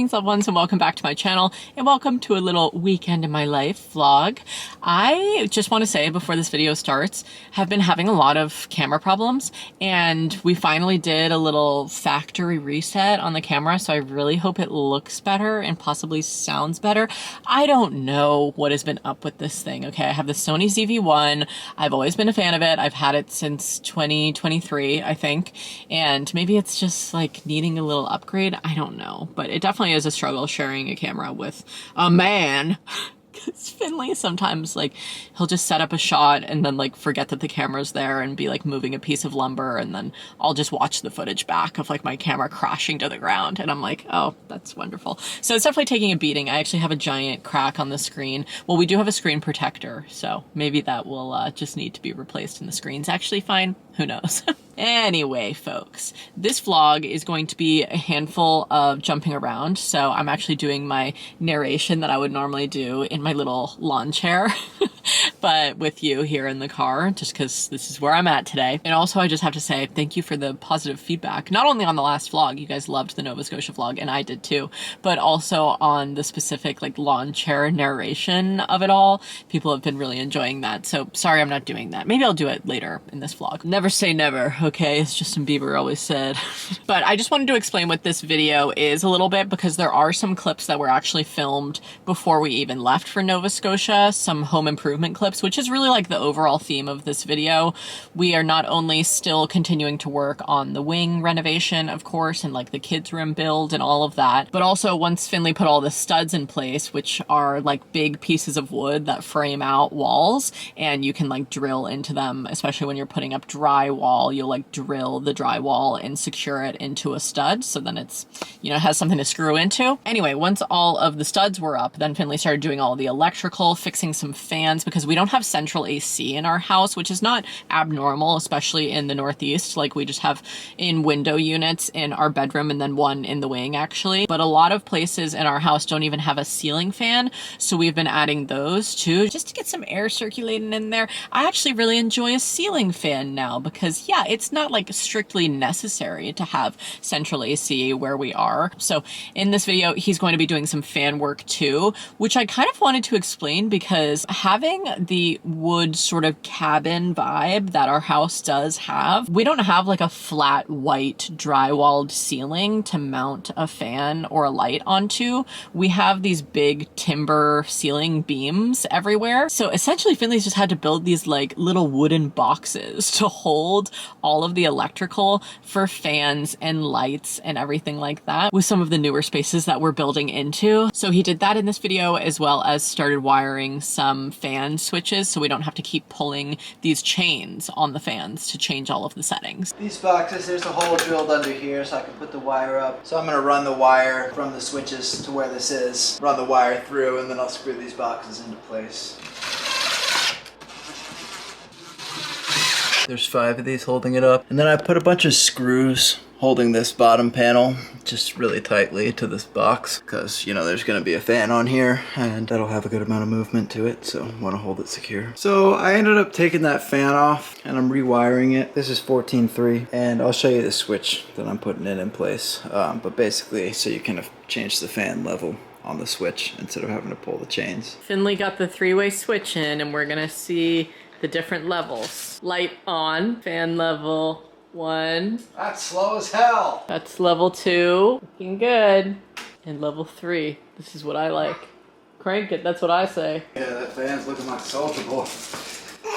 Greetings, loved ones, and welcome back to my channel, and welcome to a little weekend in my life vlog. I just want to say before this video starts, have been having a lot of camera problems, and we finally did a little factory reset on the camera, so I really hope it looks better and possibly sounds better. I don't know what has been up with this thing, okay? I have the Sony ZV-1. I've always been a fan of it. I've had it since 2023, I think, and maybe it's just like needing a little upgrade. I don't know, but it definitely is a struggle sharing a camera with a man. Because Finley sometimes, like, he'll just set up a shot and then, like, forget that the camera's there and be, like, moving a piece of lumber, and then I'll just watch the footage back of, like, my camera crashing to the ground, and I'm like, oh, that's wonderful. So it's definitely taking a beating. I actually have a giant crack on the screen. Well, we do have a screen protector, so maybe that will just need to be replaced, and the screen's actually fine. Who knows? Anyway, folks, this vlog is going to be a handful of jumping around. So I'm actually doing my narration that I would normally do in my little lawn chair, but with you here in the car, just because this is where I'm at today. And also, I just have to say thank you for the positive feedback, not only on the last vlog, you guys loved the Nova Scotia vlog, and I did too, but also on the specific, like, lawn chair narration of it all. People have been really enjoying that. So sorry I'm not doing that. Maybe I'll do it later in this vlog. Never say never, okay? It's Justin Bieber always said. But I just wanted to explain what this video is a little bit, because there are some clips that were actually filmed before we even left for Nova Scotia, some home improvement clips, which is really like the overall theme of this video. We are not only still continuing to work on the wing renovation, of course, and like the kids' room build and all of that, but also once Finley put all the studs in place, which are like big pieces of wood that frame out walls, and you can like drill into them, especially when you're putting up drywall, you'll like drill the drywall and secure it into a stud, so then it's, you know, has something to screw into. Anyway, once all of the studs were up, then Finley started doing all the electrical, fixing some fans, because we don't have central AC in our house, which is not abnormal, especially in the Northeast. Like, we just have in window units in our bedroom and then one in the wing, actually. But a lot of places in our house don't even have a ceiling fan, so we've been adding those too, just to get some air circulating in there. I actually really enjoy a ceiling fan now, because yeah, it's not like strictly necessary to have central AC where we are. So in this video, he's going to be doing some fan work too, which I kind of wanted to explain, because having the wood sort of cabin vibe that our house does have, we don't have like a flat white drywalled ceiling to mount a fan or a light onto. We have these big timber ceiling beams everywhere. So essentially Finley's just had to build these like little wooden boxes to hold all of the electrical for fans and lights and everything like that with some of the newer spaces that we're building into. So he did that in this video, as well as started wiring some fan switches so we don't have to keep pulling these chains on the fans to change all of the settings. These boxes, there's a hole drilled under here so I can put the wire up. So I'm going to run the wire from the switches to where this is, run the wire through, and then I'll screw these boxes into place. There's 5 of these holding it up. And then I put a bunch of screws holding this bottom panel just really tightly to this box, because, you know, there's going to be a fan on here and that'll have a good amount of movement to it, so I want to hold it secure. So I ended up taking that fan off and I'm rewiring it. This is 14.3, and I'll show you the switch that I'm putting it in place. But basically, so you kind of change the fan level on the switch instead of having to pull the chains. Finley got the 3-way switch in, and we're gonna see the different levels. Light on, fan level 1. That's slow as hell. That's level 2, looking good. And level 3, this is what I like. Crank it, that's what I say. Yeah, that fan's looking like Soldier Boy.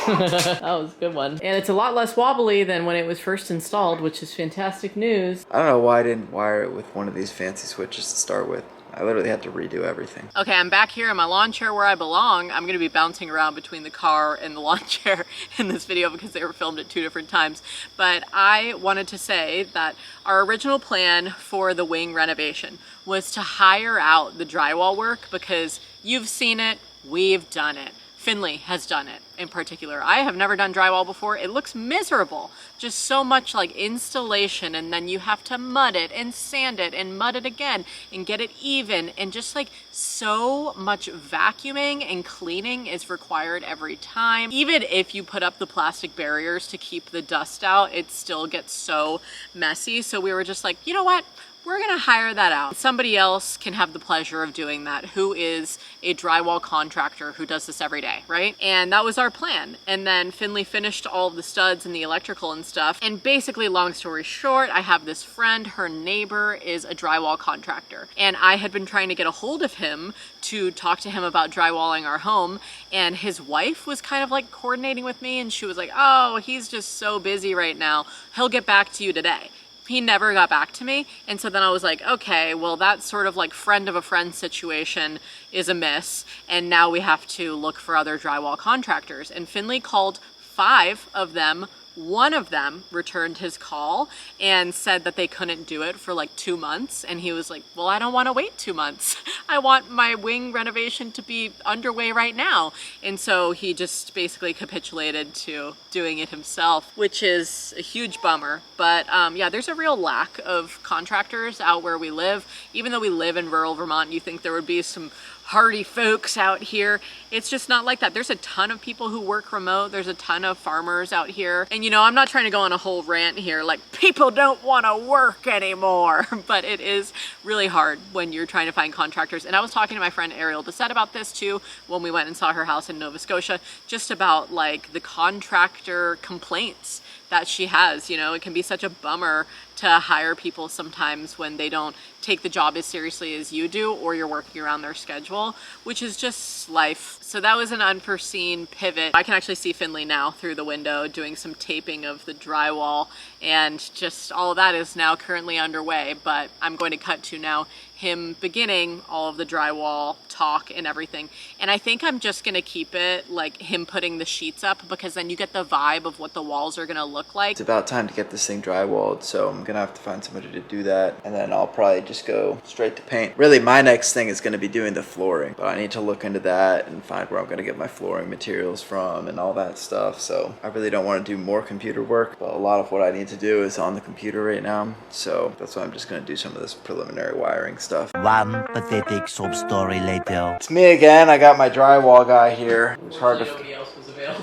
That was a good one. And it's a lot less wobbly than when it was first installed, which is fantastic news. I don't know why I didn't wire it with one of these fancy switches to start with. I literally had to redo everything. Okay, I'm back here in my lawn chair where I belong. I'm gonna be bouncing around between the car and the lawn chair in this video because they were filmed at 2 different times. But I wanted to say that our original plan for the wing renovation was to hire out the drywall work, because you've seen it, we've done it. Finley has done it in particular. I have never done drywall before. It looks miserable. Just so much like installation, and then you have to mud it and sand it and mud it again and get it even, and just like so much vacuuming and cleaning is required every time. Even if you put up the plastic barriers to keep the dust out, it still gets so messy. So we were just like, you know what? we're gonna hire that out. Somebody else can have the pleasure of doing that, who is a drywall contractor who does this every day, right? And that was our plan. And then Finley finished all of the studs and the electrical and stuff. And basically, long story short, I have this friend, her neighbor is a drywall contractor. And I had been trying to get a hold of him to talk to him about drywalling our home. And his wife was kind of like coordinating with me, and she was like, oh, he's just so busy right now. He'll get back to you today. He never got back to me. And so then I was like, okay, well, that sort of like friend of a friend situation is a miss. And now we have to look for other drywall contractors. And Finley called 5 of them. One of them returned his call and said that they couldn't do it for like 2 months. And he was like, well, I don't want to wait 2 months. I want my wing renovation to be underway right now. And so he just basically capitulated to doing it himself, which is a huge bummer. But yeah, there's a real lack of contractors out where we live. Even though we live in rural Vermont, you think there would be some hardy folks out here. It's just not like that. There's a ton of people who work remote. There's a ton of farmers out here. And you know, I'm not trying to go on a whole rant here, like people don't want to work anymore, but it is really hard when you're trying to find contractors. And I was talking to my friend Ariel Bissett about this too, when we went and saw her house in Nova Scotia, just about like the contractor complaints that she has. You know, it can be such a bummer to hire people sometimes when they don't take the job as seriously as you do, or you're working around their schedule, which is just life. So that was an unforeseen pivot. I can actually see Finley now through the window doing some taping of the drywall, and just all of that is now currently underway. But I'm going to cut to now him beginning all of the drywall talk and everything. And I think I'm just gonna keep it like him putting the sheets up, because then you get the vibe of what the walls are gonna look like. It's about time to get this thing drywalled, so I'm gonna have to find somebody to do that, and then I'll probably just go straight to paint. Really, my next thing is gonna be doing the flooring, but I need to look into that and find where I'm gonna get my flooring materials from and all that stuff. So I really don't want to do more computer work, but a lot of what I need to do is on the computer right now, so that's why I'm just gonna do some of this preliminary wiring stuff. One pathetic sob story later. It's me again. I got my drywall guy here. It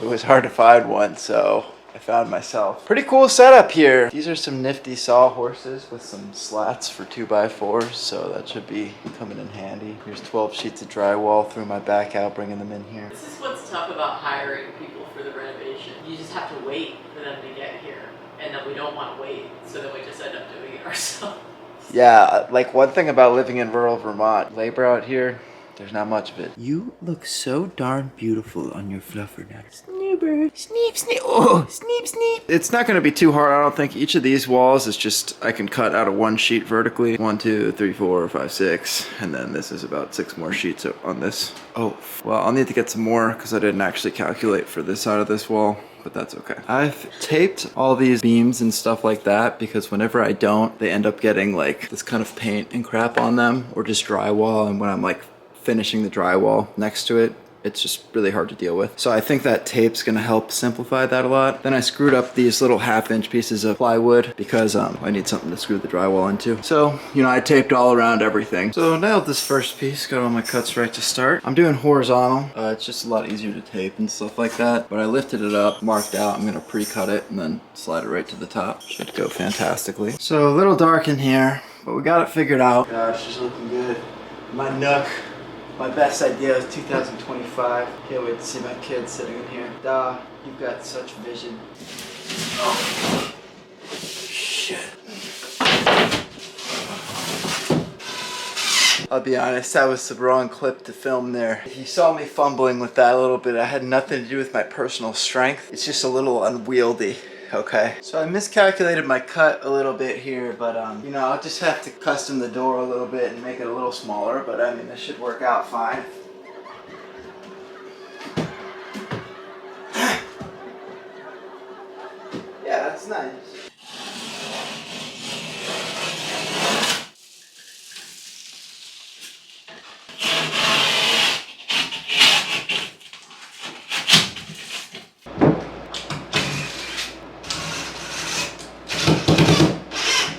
was hard to find one, so I found myself. Pretty cool setup here. These are some nifty sawhorses with some slats for 2x4s, so that should be coming in handy. Here's 12 sheets of drywall. Threw my back out, bringing them in here. This is what's tough about hiring people for the renovation. You just have to wait for them to get here, and then we don't want to wait, so then we just end up doing it ourselves. Yeah, like one thing about living in rural Vermont, labor out here, there's not much of it. You look so darn beautiful on your fluffer now. Snooper, sneep, sneep, oh, sneep, sneep. It's not gonna be too hard, I don't think. Each of these walls is just, I can cut out of one sheet vertically. 1, 2, 3, 4, 5, 6. And then this is about 6 more sheets on this. Oh, well, I'll need to get some more because I didn't actually calculate for this side of this wall, but that's okay. I've taped all these beams and stuff like that because whenever I don't, they end up getting like this kind of paint and crap on them, or just drywall, and when I'm like finishing the drywall next to it, it's just really hard to deal with. So I think that tape's gonna help simplify that a lot. Then I screwed up these little 1/2-inch pieces of plywood because I need something to screw the drywall into. So, you know, I taped all around everything. So nailed this first piece, got all my cuts right to start. I'm doing horizontal. It's just a lot easier to tape and stuff like that. But I lifted it up, marked out, I'm gonna pre-cut it and then slide it right to the top. Should go fantastically. So a little dark in here, but we got it figured out. Gosh, it's looking good. My nook. My best idea is 2025. Can't wait to see my kids sitting in here. Duh, you've got such vision. Oh, shit. I'll be honest, that was the wrong clip to film there. If you saw me fumbling with that a little bit, I had nothing to do with my personal strength. It's just a little unwieldy. Okay, so I miscalculated my cut a little bit here, but you know, I'll just have to custom the door a little bit and make it a little smaller, but I mean, this should work out fine. Yeah, that's nice.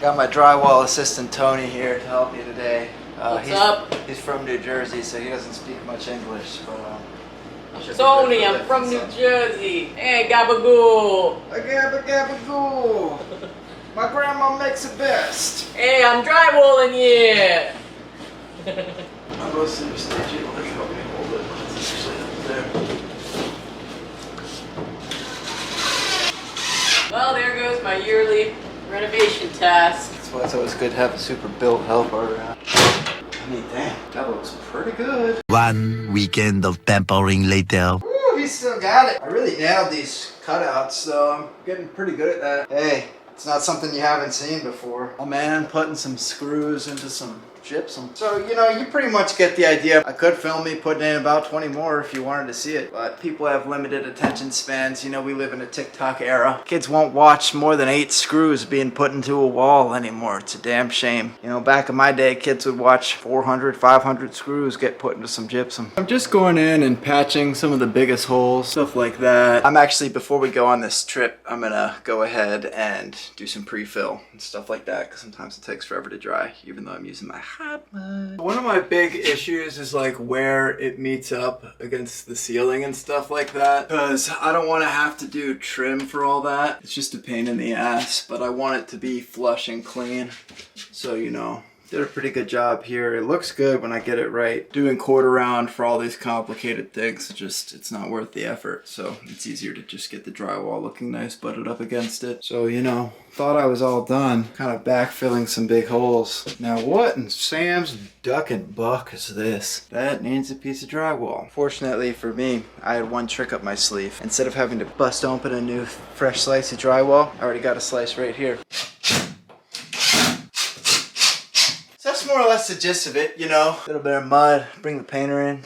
Got my drywall assistant Tony here to help me today. What's up? He's from New Jersey, so he doesn't speak much English. But Tony, I'm from New Jersey. Hey, gabagoo. A gabagoo. My grandma makes it best. Hey, I'm drywalling you. I'll go see if Stitchy will help me hold it. It's actually up there. Well, there goes my yearly renovation task. That's why it's always good to have a super built helper around. I mean, damn, that looks pretty good. 1 weekend of pampering later. Woo, he still got it. I really nailed these cutouts, so I'm getting pretty good at that. Hey, it's not something you haven't seen before. Oh man, putting some screws into some gypsum. So, you know, you pretty much get the idea. I could film me putting in about 20 more if you wanted to see it, but people have limited attention spans. You know, we live in a TikTok era. Kids won't watch more than 8 screws being put into a wall anymore. It's a damn shame. You know, back in my day, kids would watch 400, 500 screws get put into some gypsum. I'm just going in and patching some of the biggest holes, stuff like that. I'm actually, before we go on this trip, I'm gonna go ahead and do some pre-fill and stuff like that, because sometimes it takes forever to dry, even though I'm using my hot mud. One of my big issues is like where it meets up against the ceiling and stuff like that, because I don't want to have to do trim for all that. It's just a pain in the ass, but I want it to be flush and clean. So, you know, did a pretty good job here. It looks good when I get it right. Doing quarter round for all these complicated things, it's not worth the effort. So it's easier to just get the drywall looking nice, butted up against it. So, you know, thought I was all done. Kind of backfilling some big holes. Now what in Sam's duck and buck is this? That needs a piece of drywall. Fortunately for me, I had one trick up my sleeve. Instead of having to bust open a new fresh slice of drywall, I already got a slice right here. That's more or less the gist of it, you know. A little bit of mud, bring the painter in,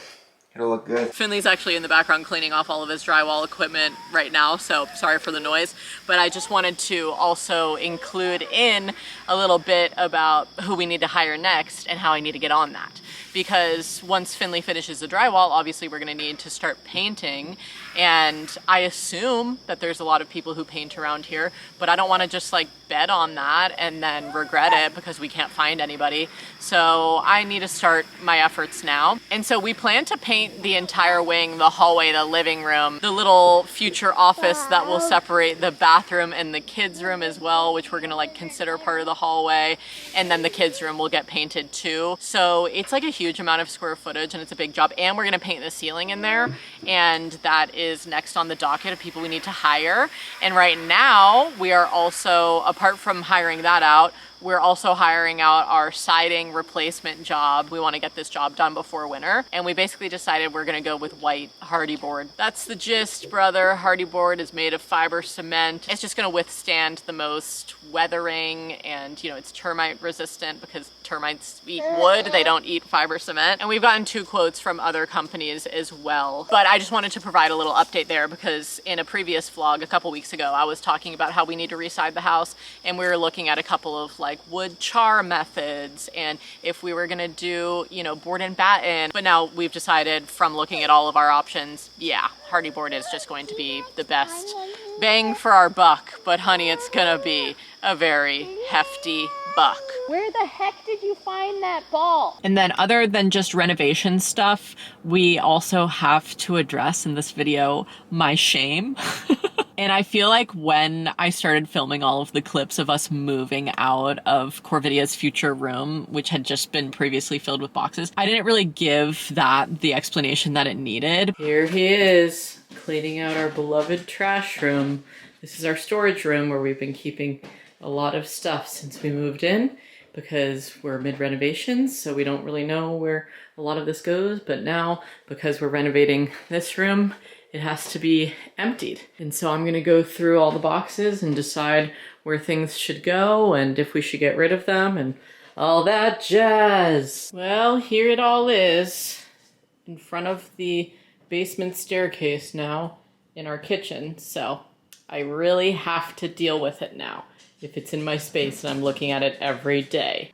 it'll look good. Finley's actually in the background cleaning off all of his drywall equipment right now, so sorry for the noise. But I just wanted to also include in a little bit about who we need to hire next and how I need to get on that. Because once Finley finishes the drywall, obviously we're gonna need to start painting. And I assume that there's a lot of people who paint around here, but I don't wanna just like bet on that and then regret it because we can't find anybody. So I need to start my efforts now. And so we plan to paint the entire wing, the hallway, the living room, the little future office that will separate the bathroom and the kids' room as well, which we're gonna like consider part of the hallway. And then the kids' room will get painted too. So it's like a huge amount of square footage and it's a big job. And we're gonna paint the ceiling in there. And that is next on the docket of people we need to hire. And right now we are also, apart from hiring that out, we're also hiring out our siding replacement job. We want to get this job done before winter. And we basically decided we're going to go with white hardy board. That's the gist, brother. Hardy board is made of fiber cement. It's just going to withstand the most weathering, and you know, it's termite resistant because termites eat wood. They don't eat fiber cement. And we've gotten 2 quotes from other companies as well. But I just wanted to provide a little update there because in a previous vlog a couple weeks ago, I was talking about how we need to reside the house, and we were looking at a couple of like wood char methods and if we were gonna do, you know, board and batten. But now we've decided from looking at all of our options, yeah, hardy board is just going to be the best bang for our buck. But honey, it's gonna be a very hefty buck. Where the heck did you find that ball? And then other than just renovation stuff, we also have to address in this video my shame. And I feel like when I started filming all of the clips of us moving out of Corvidia's future room, which had just been previously filled with boxes, I didn't really give that the explanation that it needed. Here he is, cleaning out our beloved trash room. This is our storage room where we've been keeping a lot of stuff since we moved in because we're mid-renovations, so we don't really know where a lot of this goes. But now, because we're renovating this room, it has to be emptied. And so I'm gonna go through all the boxes and decide where things should go and if we should get rid of them and all that jazz. Well, here it all is in front of the basement staircase now in our kitchen. So I really have to deal with it now. If it's in my space and I'm looking at it every day.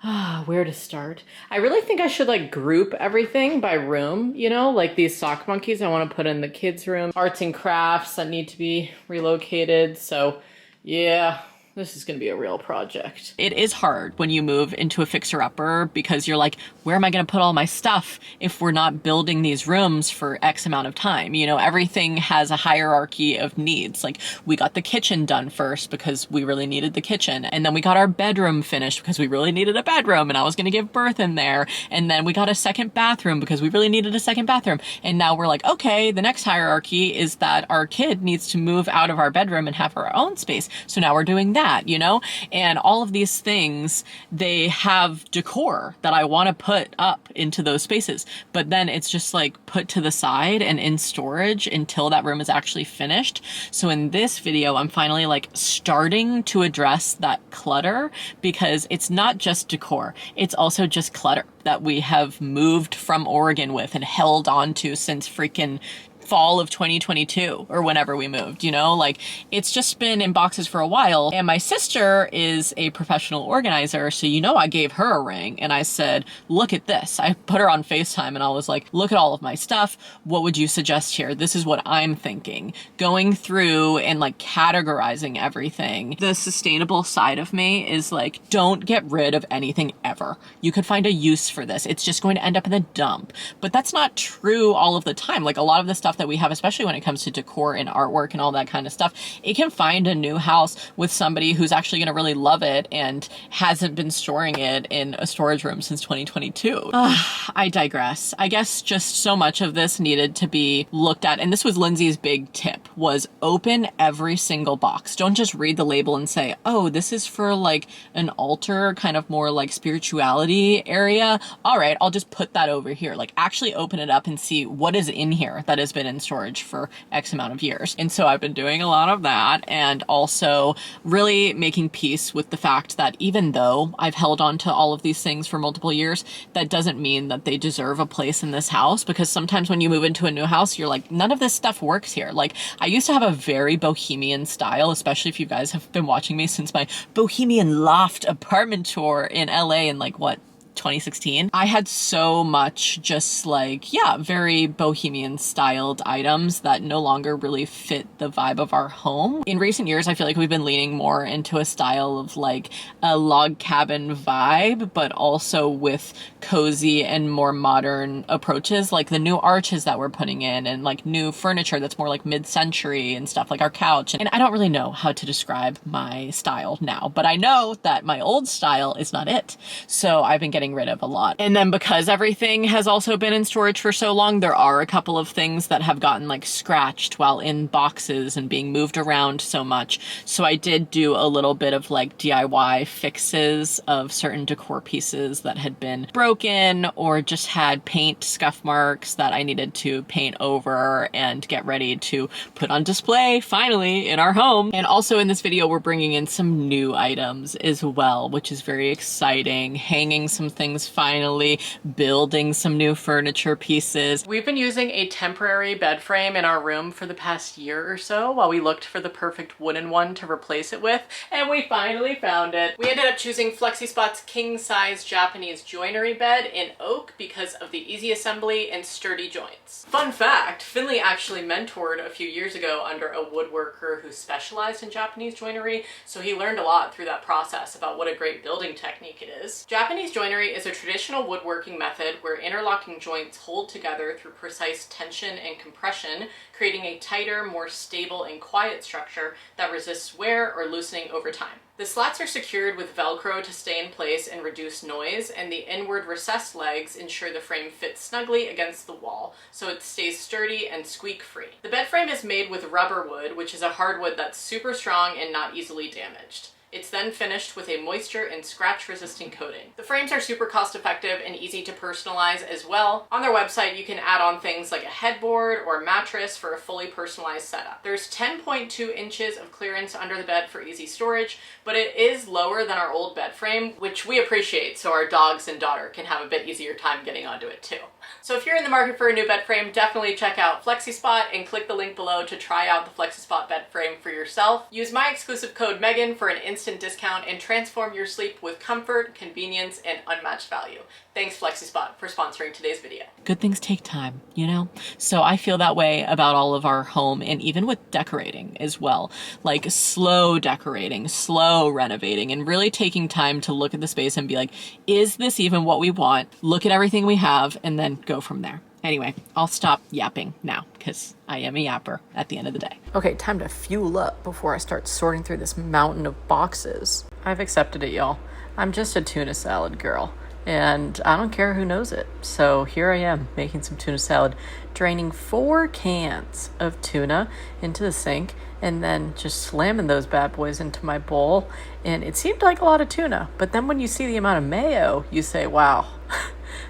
Where to start? I really think I should like group everything by room, you know, like these sock monkeys I want to put in the kids' room, arts and crafts that need to be relocated. So yeah, This is going to be a real project. It is hard when you move into a fixer-upper because you're like, where am I going to put all my stuff if we're not building these rooms for X amount of time? You know, everything has a hierarchy of needs. Like, we got the kitchen done first because we really needed the kitchen. And then we got our bedroom finished because we really needed a bedroom and I was going to give birth in there. And then we got a second bathroom because we really needed a second bathroom. And now we're like, okay, the next hierarchy is that our kid needs to move out of our bedroom and have our own space. So now we're doing that. You know, and all of these things, they have decor that I want to put up into those spaces, but then it's just like put to the side and in storage until that room is actually finished. So in this video, I'm finally like starting to address that clutter, because it's not just decor, it's also just clutter that we have moved from Oregon with and held on to since freaking fall of 2022 or whenever we moved, you know, like it's just been in boxes for a while. And my sister is a professional organizer, so you know, I gave her a ring and I said, look at this. I put her on FaceTime and I was like, look at all of my stuff. What would you suggest here? This is what I'm thinking. Going through and like categorizing everything. The sustainable side of me is like, don't get rid of anything ever. You could find a use for this. It's just going to end up in the dump. But that's not true all of the time. Like a lot of the stuff that we have, especially when it comes to decor and artwork and all that kind of stuff, it can find a new house with somebody who's actually going to really love it and hasn't been storing it in a storage room since 2022. I digress. I guess just so much of this needed to be looked at. And this was Lindsay's big tip, was open every single box. Don't just read the label and say, oh, this is for like an altar, kind of more like spirituality area. All right, I'll just put that over here. Like actually open it up and see what is in here that has been in storage for X amount of years. And so I've been doing a lot of that, and also really making peace with the fact that even though I've held on to all of these things for multiple years, that doesn't mean that they deserve a place in this house, because sometimes when you move into a new house, you're like, none of this stuff works here. Like I used to have a very bohemian style, especially if you guys have been watching me since my bohemian loft apartment tour in LA in like what, 2016. I had so much just like, yeah, very bohemian styled items that no longer really fit the vibe of our home. In recent years, I feel like we've been leaning more into a style of like a log cabin vibe, but also with cozy and more modern approaches, like the new arches that we're putting in and like new furniture that's more like mid-century and stuff, like our couch. And I don't really know how to describe my style now, but I know that my old style is not it. So I've been getting rid of a lot. And then because everything has also been in storage for so long, there are a couple of things that have gotten like scratched while in boxes and being moved around so much. So I did do a little bit of like DIY fixes of certain decor pieces that had been broken or just had paint scuff marks that I needed to paint over and get ready to put on display finally in our home. And also in this video, we're bringing in some new items as well, which is very exciting. Hanging some things finally, building some new furniture pieces. We've been using a temporary bed frame in our room for the past year or so while we looked for the perfect wooden one to replace it with, and we finally found it. We ended up choosing FlexiSpot's king-size Japanese joinery bed in oak because of the easy assembly and sturdy joints. Fun fact, Finley actually mentored a few years ago under a woodworker who specialized in Japanese joinery, so he learned a lot through that process about what a great building technique it is. Japanese joinery is a traditional woodworking method where interlocking joints hold together through precise tension and compression, creating a tighter, more stable and quiet structure that resists wear or loosening over time. The slats are secured with Velcro to stay in place and reduce noise, and the inward recessed legs ensure the frame fits snugly against the wall, so it stays sturdy and squeak-free. The bed frame is made with rubber wood, which is a hardwood that's super strong and not easily damaged. It's then finished with a moisture and scratch resistant coating. The frames are super cost effective and easy to personalize as well. On their website, you can add on things like a headboard or a mattress for a fully personalized setup. There's 10.2 inches of clearance under the bed for easy storage, but it is lower than our old bed frame, which we appreciate so our dogs and daughter can have a bit easier time getting onto it too. So if you're in the market for a new bed frame, definitely check out FlexiSpot and click the link below to try out the FlexiSpot bed frame for yourself. Use my exclusive code Meghan for an instant discount and transform your sleep with comfort, convenience, and unmatched value. Thanks FlexiSpot for sponsoring today's video. Good things take time, you know? So I feel that way about all of our home and even with decorating as well. Like slow decorating, slow renovating, and really taking time to look at the space and be like, is this even what we want? Look at everything we have and then go from there. Anyway, I'll stop yapping now because I am a yapper at the end of the day. Okay, time to fuel up before I start sorting through this mountain of boxes. I've accepted it, y'all. I'm just a tuna salad girl. And I don't care who knows it. So here I am making some tuna salad, draining 4 cans of tuna into the sink and then just slamming those bad boys into my bowl. And it seemed like a lot of tuna, but then when you see the amount of mayo, you say, wow,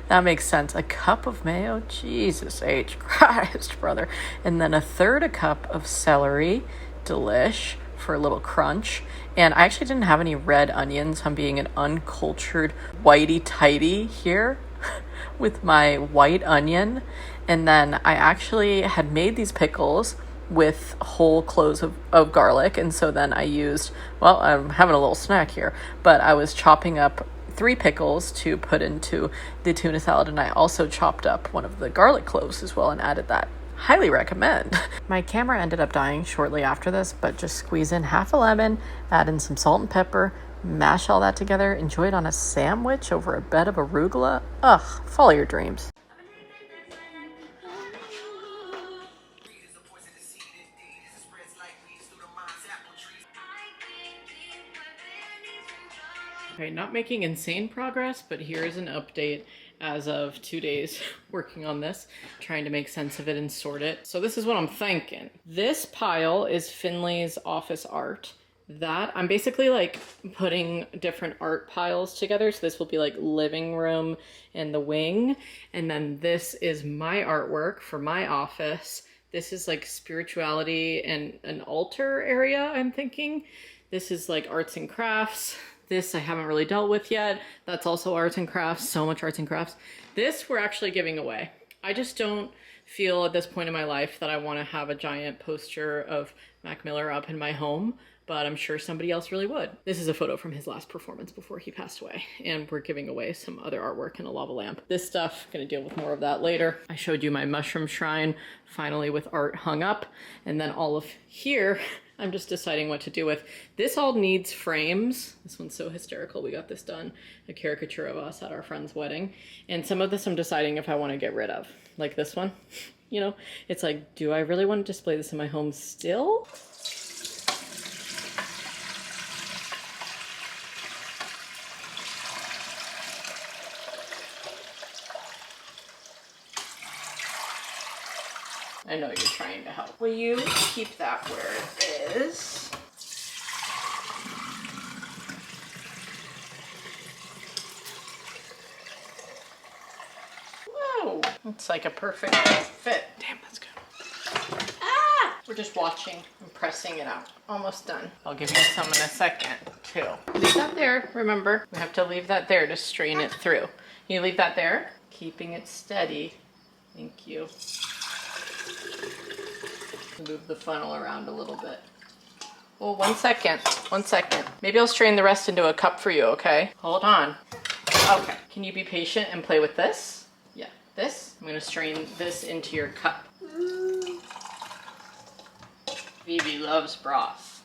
that makes sense. A cup of mayo? Jesus H. Christ, brother. And then 1/3 a cup of celery, delish, for a little crunch. And I actually didn't have any red onions. I'm being an uncultured whitey-tighty here with my white onion. And then I actually had made these pickles with whole cloves of garlic. And so then I used, well, I'm having a little snack here, but I was chopping up 3 pickles to put into the tuna salad. And I also chopped up one of the garlic cloves as well and added that. Highly recommend. My camera ended up dying shortly after this, but just squeeze in half a lemon, add in some salt and pepper, mash all that together, enjoy it on a sandwich over a bed of arugula. Ugh, follow your dreams. Okay, not making insane progress, but here is an update as of 2 days working on this, trying to make sense of it and sort it. So this is what I'm thinking. This pile is Finley's office art. That I'm basically like putting different art piles together. So this will be like living room and the wing. And then this is my artwork for my office. This is like spirituality and an altar area, I'm thinking. This is like arts and crafts. This I haven't really dealt with yet. That's also arts and crafts, so much arts and crafts. This we're actually giving away. I just don't feel at this point in my life that I want to have a giant poster of Mac Miller up in my home, but I'm sure somebody else really would. This is a photo from his last performance before he passed away, and we're giving away some other artwork and a lava lamp. This stuff, gonna deal with more of that later. I showed you my mushroom shrine, finally with art hung up, and then all of here, I'm just deciding what to do with. This all needs frames. This one's so hysterical. We got this done, a caricature of us at our friend's wedding. And some of this I'm deciding if I want to get rid of. Like this one, you know, it's like, do I really want to display this in my home still? I know you're trying to help. Will you keep that where it is? Whoa, it's like a perfect fit. Damn, that's good. Ah! We're just watching and pressing it out. Almost done. I'll give you some in a second, too. Leave that there, remember. We have to leave that there to strain it through. You leave that there, keeping it steady. Thank you. Move the funnel around a little bit. Well, 1 second. 1 second. Maybe I'll strain the rest into a cup for you, okay? Hold on. Okay. Can you be patient and play with this? Yeah. This? I'm gonna strain this into your cup. Phoebe loves broth.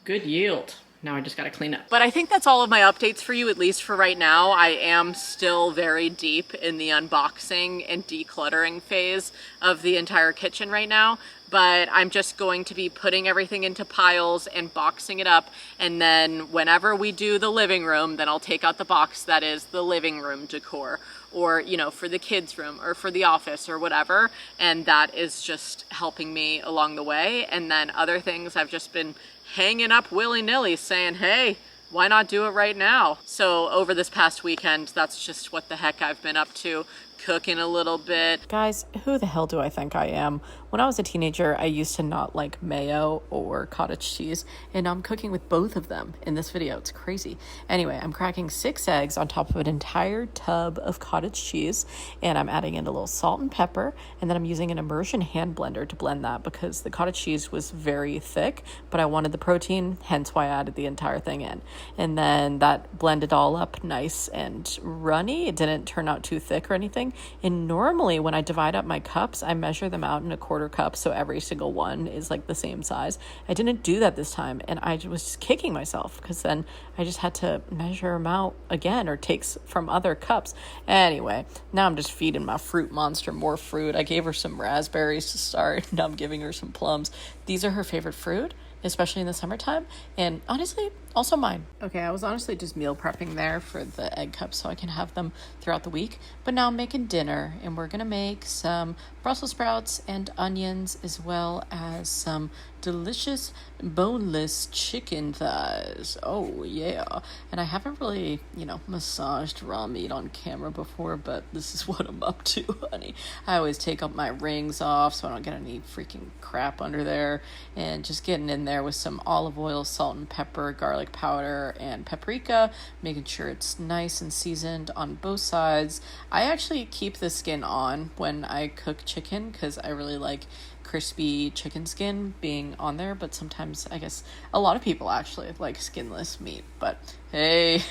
Good yield. Now I just gotta clean up. But I think that's all of my updates for you, at least for right now. I am still very deep in the unboxing and decluttering phase of the entire kitchen right now. But I'm just going to be putting everything into piles and boxing it up. And then whenever we do the living room, then I'll take out the box that is the living room decor, or, you know, for the kids' room or for the office or whatever. And that is just helping me along the way. And then other things I've just been hanging up willy-nilly saying, hey, why not do it right now? So over this past weekend, that's just what the heck I've been up to. cooking a little bit. Guys, who the hell do I think I am? When I was a teenager, I used to not like mayo or cottage cheese, and I'm cooking with both of them in this video. It's crazy. Anyway, I'm cracking 6 eggs on top of an entire tub of cottage cheese, and I'm adding in a little salt and pepper, and then I'm using an immersion hand blender to blend that because the cottage cheese was very thick, but I wanted the protein, hence why I added the entire thing in. And then that blended all up nice and runny. It didn't turn out too thick or anything. And normally when I divide up my cups, I measure them out in a quarter cup, so every single one is like the same size. I didn't do that this time, and I was just kicking myself because then I just had to measure them out again or take from other cups. Anyway, now I'm just feeding my fruit monster more fruit. I gave her some raspberries to start. Now I'm giving her some plums. These are her favorite fruit, especially in the summertime, and honestly, also mine. Okay, I was honestly just meal prepping there for the egg cups so I can have them throughout the week, but now I'm making dinner, and we're gonna make some Brussels sprouts and onions, as well as some delicious boneless chicken thighs. Oh yeah. And I haven't really, massaged raw meat on camera before, but this is what I'm up to, honey. I always take up my rings off so I don't get any freaking crap under there, and just getting in there with some olive oil, salt and pepper, garlic powder, and paprika, making sure it's nice and seasoned on both sides. I actually keep the skin on when I cook chicken because I really like crispy chicken skin being on there, but sometimes I guess a lot of people actually like skinless meat, but hey,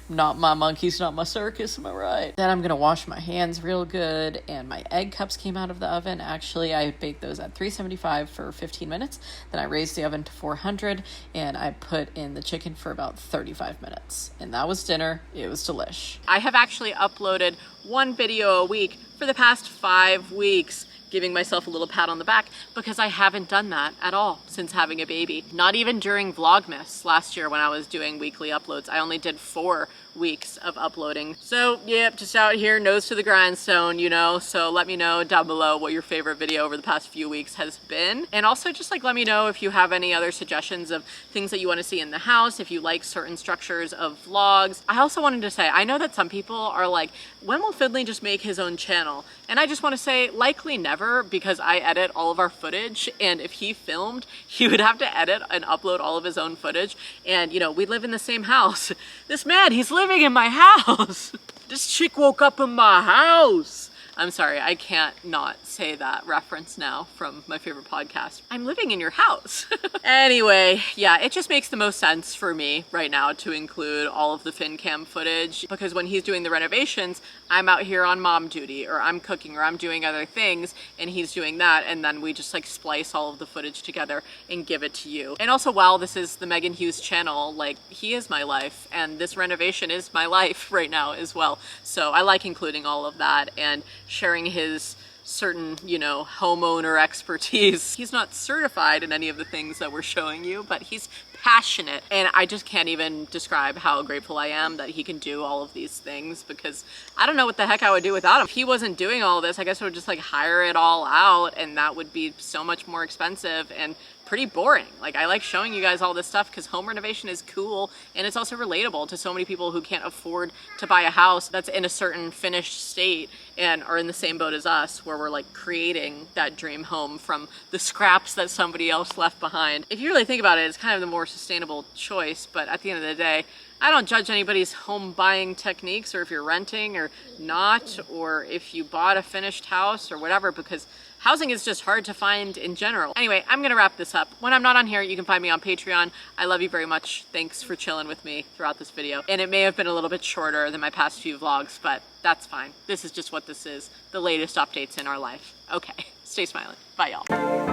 not my monkeys, not my circus, am I right? Then I'm gonna wash my hands real good, and my egg cups came out of the oven. Actually, I baked those at 375 for 15 minutes, then I raised the oven to 400, and I put in the chicken for about 35 minutes, and that was dinner. It was delish. I have actually uploaded one video a week for the past 5 weeks, giving myself a little pat on the back because I haven't done that at all since having a baby. Not even during Vlogmas last year when I was doing weekly uploads. I only did 4 weeks of uploading. So yep, just out here, nose to the grindstone, so let me know down below what your favorite video over the past few weeks has been. And also just let me know if you have any other suggestions of things that you want to see in the house, if you like certain structures of vlogs. I also wanted to say, I know that some people are like, when will Finley just make his own channel? And I just want to say, likely never, because I edit all of our footage, and if he filmed, he would have to edit and upload all of his own footage. And we live in the same house. This man, he's living in my house. This chick woke up in my house. I'm sorry, I can't not say that reference now from my favorite podcast. I'm living in your house. Anyway, yeah, it just makes the most sense for me right now to include all of the FinCam footage, because when he's doing the renovations, I'm out here on mom duty, or I'm cooking, or I'm doing other things, and he's doing that, and then we just splice all of the footage together and give it to you. And also, while this is the Meghan Hughes channel, he is my life, and this renovation is my life right now as well. So I like including all of that and sharing his certain, homeowner expertise. He's not certified in any of the things that we're showing you, but he's passionate, and I just can't even describe how grateful I am that he can do all of these things, because I don't know what the heck I would do without him. If he wasn't doing all this, I guess I would just hire it all out, and that would be so much more expensive and pretty boring. I like showing you guys all this stuff because home renovation is cool, and it's also relatable to so many people who can't afford to buy a house that's in a certain finished state and are in the same boat as us, where we're creating that dream home from the scraps that somebody else left behind. If you really think about it, it's kind of the more sustainable choice, but at the end of the day, I don't judge anybody's home buying techniques, or if you're renting or not, or if you bought a finished house or whatever, because housing is just hard to find in general. Anyway, I'm gonna wrap this up. When I'm not on here, you can find me on Patreon. I love you very much. Thanks for chilling with me throughout this video. And it may have been a little bit shorter than my past few vlogs, but that's fine. This is just what this is. The latest updates in our life. Okay, stay smiling. Bye, y'all.